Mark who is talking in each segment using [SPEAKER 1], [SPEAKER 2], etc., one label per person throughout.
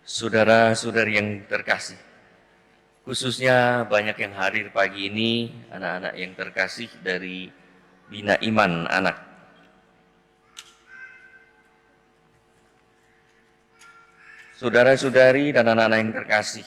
[SPEAKER 1] Saudara-saudari yang terkasih, khususnya banyak yang hadir pagi ini, anak-anak yang terkasih dari Bina Iman Anak. Saudara-saudari dan anak-anak yang terkasih,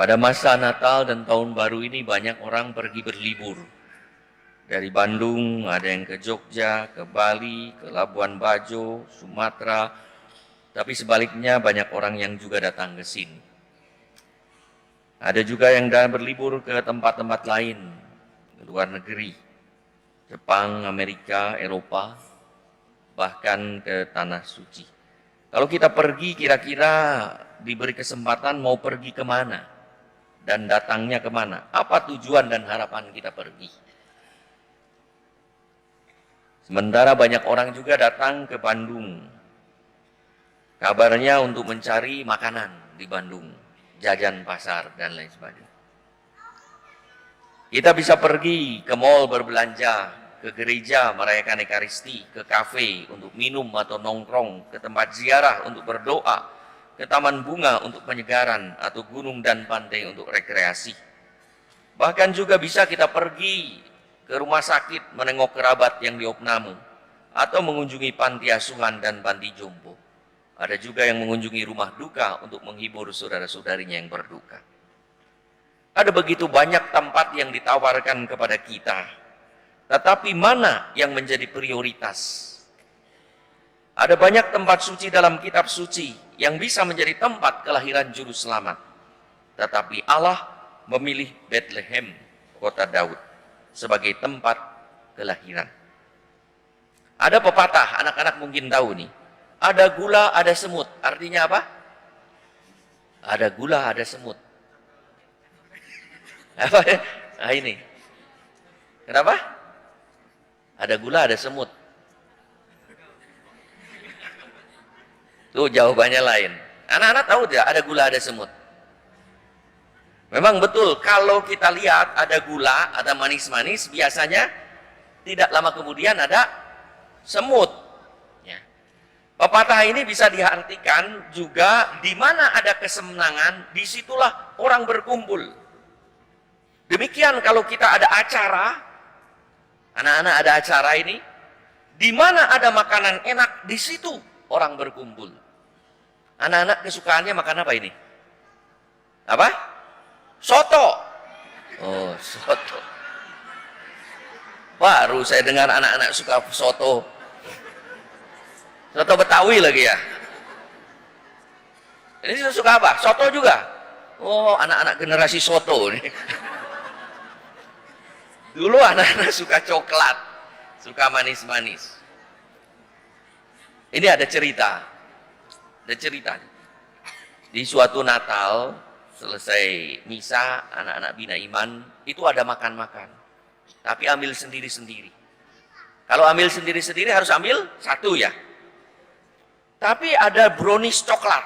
[SPEAKER 1] pada masa Natal dan Tahun Baru ini banyak orang pergi berlibur. Dari Bandung, ada yang ke Jogja, ke Bali, ke Labuan Bajo, Sumatera, tapi sebaliknya banyak orang yang juga datang ke sini. Ada juga yang berlibur ke tempat-tempat lain, ke luar negeri, Jepang, Amerika, Eropa, bahkan ke Tanah Suci. Kalau kita pergi, kira-kira diberi kesempatan mau pergi kemana? Dan datangnya kemana? Apa tujuan dan harapan kita pergi? Sementara banyak orang juga datang ke Bandung. Kabarnya untuk mencari makanan di Bandung, jajan pasar dan lain sebagainya. Kita bisa pergi ke mall berbelanja, ke gereja merayakan Ekaristi, ke kafe untuk minum atau nongkrong, ke tempat ziarah untuk berdoa, ke taman bunga untuk penyegaran, atau gunung dan pantai untuk rekreasi. Bahkan juga bisa kita pergi ke rumah sakit menengok kerabat yang diopname, atau mengunjungi panti asuhan dan panti jompo. Ada juga yang mengunjungi rumah duka untuk menghibur saudara-saudarinya yang berduka. Ada begitu banyak tempat yang ditawarkan kepada kita, tetapi mana yang menjadi prioritas? Ada banyak tempat suci dalam kitab suci yang bisa menjadi tempat kelahiran juru selamat, tetapi Allah memilih Bethlehem, kota Daud, sebagai tempat kelahiran. Ada pepatah, anak-anak mungkin tahu nih. Ada gula, ada semut. Artinya apa? Ada gula, ada semut. Apa? Nah ini. Kenapa? Ada gula, ada semut. Tuh jawabannya lain. Anak-anak tahu tidak ada gula, ada semut? Memang betul, kalau kita lihat ada gula, ada manis-manis, biasanya tidak lama kemudian ada semut. Ya. Pepatah ini bisa diartikan juga di mana ada kesenangan, disitulah orang berkumpul. Demikian kalau kita ada acara, anak-anak ada acara ini, di mana ada makanan enak, di situ orang berkumpul. Anak-anak kesukaannya makan apa ini? Apa? Soto. Oh, soto. Baru saya dengar anak-anak suka soto. Soto Betawi lagi ya. Ini suka apa? Soto juga. Oh, anak-anak generasi soto nih. Dulu anak-anak suka coklat, suka manis-manis. Ini ada cerita. Ada cerita. Di suatu Natal, selesai misa, anak-anak Bina Iman, itu ada makan-makan. Tapi ambil sendiri-sendiri. Kalau ambil sendiri-sendiri harus ambil satu ya. Tapi ada brownies coklat.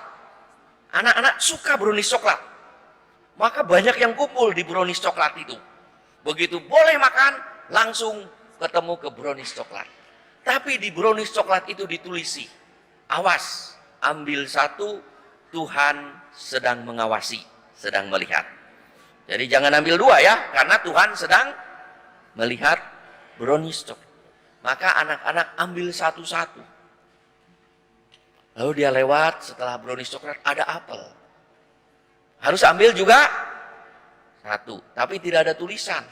[SPEAKER 1] Anak-anak suka brownies coklat. Maka banyak yang kumpul di brownies coklat itu. Begitu boleh makan, langsung ketemu ke brownies coklat. Tapi di brownies coklat itu ditulisi, awas, ambil satu, Tuhan sedang mengawasi, sedang melihat. Jadi jangan ambil dua ya, karena Tuhan sedang melihat brownies coklat. Maka anak-anak ambil satu-satu. Lalu dia lewat, setelah brownies coklat ada apel. Harus ambil juga satu, tapi tidak ada tulisan.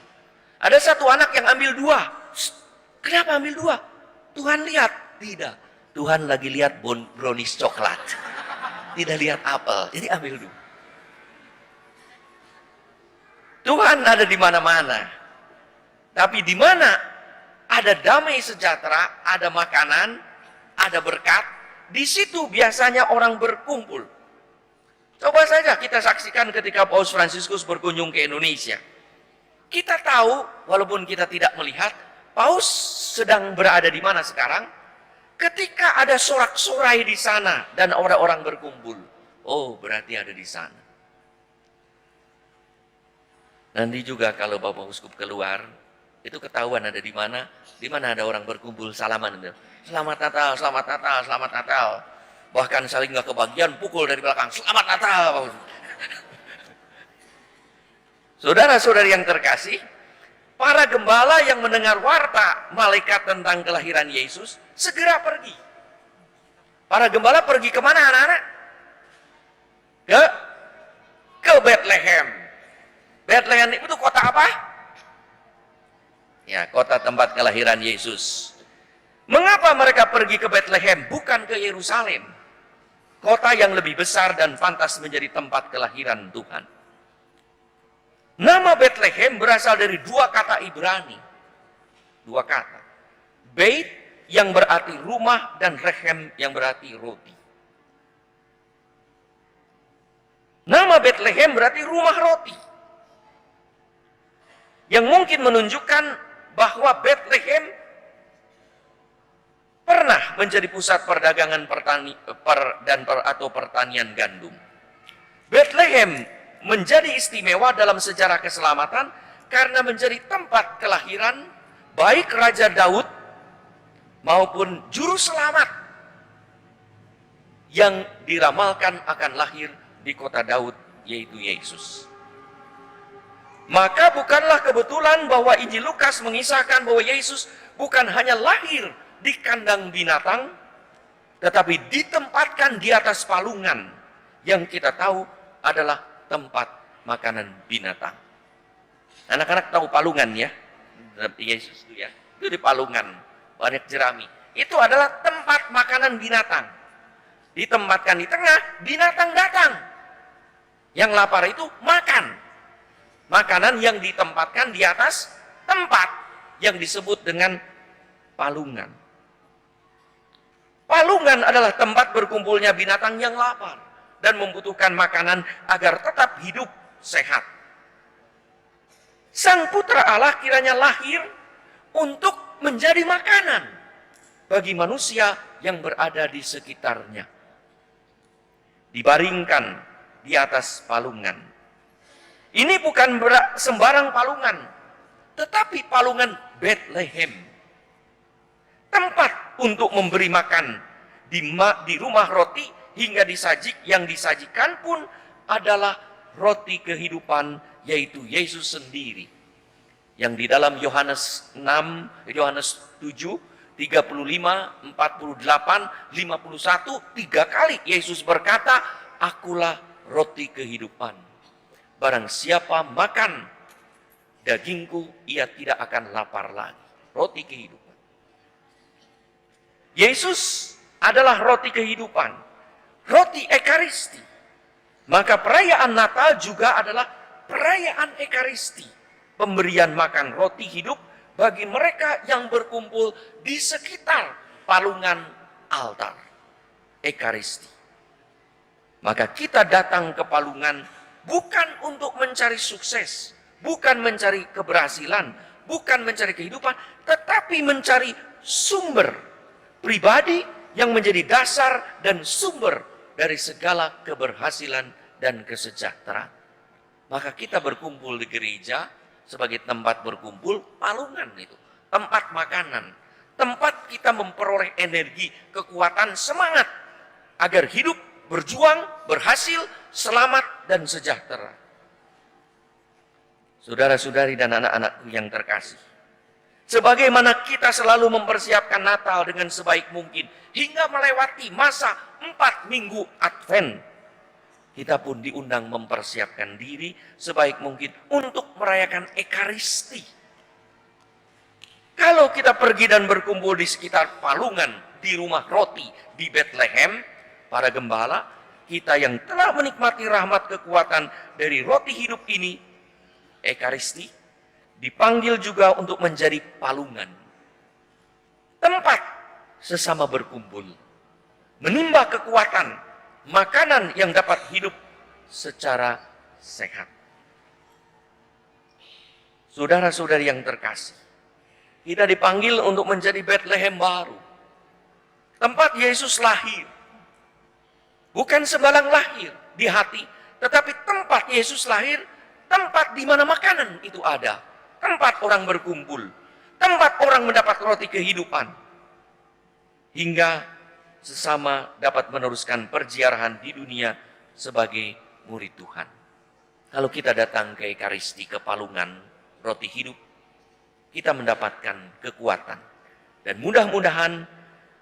[SPEAKER 1] Ada satu anak yang ambil dua. Kenapa ambil dua? Tuhan lihat. Tidak, Tuhan lagi lihat brownies coklat. Tidak lihat apel, jadi ambil dua. Tuhan ada di mana-mana. Tapi di mana ada damai sejahtera, ada makanan, ada berkat, di situ biasanya orang berkumpul. Coba saja kita saksikan ketika Paus Fransiskus berkunjung ke Indonesia. Kita tahu, walaupun kita tidak melihat, Paus sedang berada di mana sekarang? Ketika ada sorak-sorai di sana dan orang-orang berkumpul. Oh, berarti ada di sana. Nanti juga kalau Bapak Uskup keluar, itu ketahuan ada di mana ada orang berkumpul salaman. Selamat Natal, selamat Natal, selamat Natal. Bahkan saling nggak kebagian, pukul dari belakang, selamat Natal. Saudara-saudari yang terkasih, para gembala yang mendengar warta malaikat tentang kelahiran Yesus segera pergi. Para gembala pergi kemana anak-anak? Ke Bethlehem. Bethlehem itu kota apa? Ya, kota tempat kelahiran Yesus. Mengapa mereka pergi ke Bethlehem, bukan ke Yerusalem? Kota yang lebih besar dan pantas menjadi tempat kelahiran Tuhan. Nama Bethlehem berasal dari dua kata Ibrani. Dua kata. Beit yang berarti rumah dan Rehem yang berarti roti. Nama Bethlehem berarti rumah roti. Yang mungkin menunjukkan bahwa Bethlehem pernah menjadi pusat perdagangan atau pertanian gandum. Bethlehem menjadi istimewa dalam sejarah keselamatan karena menjadi tempat kelahiran baik Raja Daud maupun juru selamat yang diramalkan akan lahir di kota Daud, yaitu Yesus. Maka bukanlah kebetulan bahwa Injil Lukas mengisahkan bahwa Yesus bukan hanya lahir di kandang binatang, tetapi ditempatkan di atas palungan yang kita tahu adalah tempat makanan binatang. Anak-anak tahu palungan ya? Yesus itu ya, itu di palungan, banyak jerami. Itu adalah tempat makanan binatang. Ditempatkan di tengah, binatang datang. Yang lapar itu makan. Makanan yang ditempatkan di atas tempat yang disebut dengan palungan. Palungan adalah tempat berkumpulnya binatang yang lapar dan membutuhkan makanan agar tetap hidup sehat. Sang Putra Allah kiranya lahir untuk menjadi makanan bagi manusia yang berada di sekitarnya. Dibaringkan di atas palungan. Ini bukan sembarang palungan, tetapi palungan Bethlehem. Tempat untuk memberi makan di rumah roti hingga yang disajikan pun adalah roti kehidupan, yaitu Yesus sendiri. Yang di dalam Yohanes 6, Yohanes 7, 35, 48, 51, 3 kali Yesus berkata, "Akulah roti kehidupan. Barang siapa makan dagingku, ia tidak akan lapar lagi." Roti kehidupan. Yesus adalah roti kehidupan, roti Ekaristi. Maka perayaan Natal juga adalah perayaan Ekaristi, pemberian makan roti hidup bagi mereka yang berkumpul di sekitar palungan altar Ekaristi. Maka kita datang ke palungan bukan untuk mencari sukses, bukan mencari keberhasilan, bukan mencari kehidupan, tetapi mencari sumber pribadi yang menjadi dasar dan sumber dari segala keberhasilan dan kesejahteraan. Maka kita berkumpul di gereja sebagai tempat berkumpul, palungan itu, tempat makanan, tempat kita memperoleh energi, kekuatan, semangat agar hidup, berjuang, berhasil, selamat dan sejahtera. Saudara-saudari dan anak-anakku yang terkasih, sebagaimana kita selalu mempersiapkan Natal dengan sebaik mungkin hingga melewati masa 4 minggu Advent, kita pun diundang mempersiapkan diri sebaik mungkin untuk merayakan Ekaristi. Kalau kita pergi dan berkumpul di sekitar palungan, di rumah roti, di Bethlehem, para gembala, kita yang telah menikmati rahmat kekuatan dari roti hidup ini, Ekaristi, dipanggil juga untuk menjadi palungan. Tempat sesama berkumpul, menimba kekuatan, makanan yang dapat hidup secara sehat. Saudara-saudari yang terkasih, kita dipanggil untuk menjadi Bethlehem baru. Tempat Yesus lahir. Bukan sembarang lahir di hati, tetapi tempat Yesus lahir, tempat di mana makanan itu ada. Tempat orang berkumpul, tempat orang mendapat roti kehidupan. Hingga sesama dapat meneruskan perziarahan di dunia sebagai murid Tuhan. Kalau kita datang ke Ekaristi, ke palungan roti hidup, kita mendapatkan kekuatan. Dan mudah-mudahan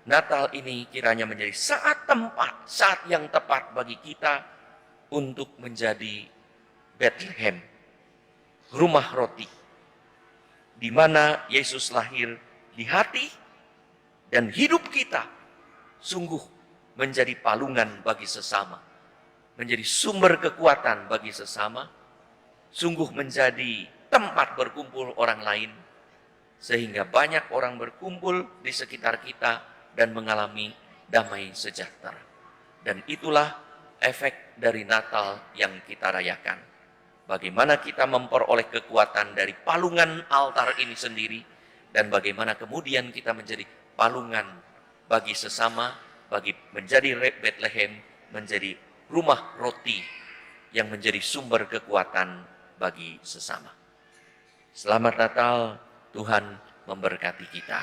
[SPEAKER 1] Natal ini kiranya menjadi saat yang tepat bagi kita untuk menjadi Bethlehem, rumah roti, di mana Yesus lahir di hati dan hidup kita sungguh menjadi palungan bagi sesama, menjadi sumber kekuatan bagi sesama, sungguh menjadi tempat berkumpul orang lain, sehingga banyak orang berkumpul di sekitar kita dan mengalami damai sejahtera. Dan itulah efek dari Natal yang kita rayakan. Bagaimana kita memperoleh kekuatan dari palungan altar ini sendiri, dan bagaimana kemudian kita menjadi palungan bagi sesama, bagi menjadi Bethlehem, menjadi rumah roti yang menjadi sumber kekuatan bagi sesama. Selamat Natal, Tuhan memberkati kita.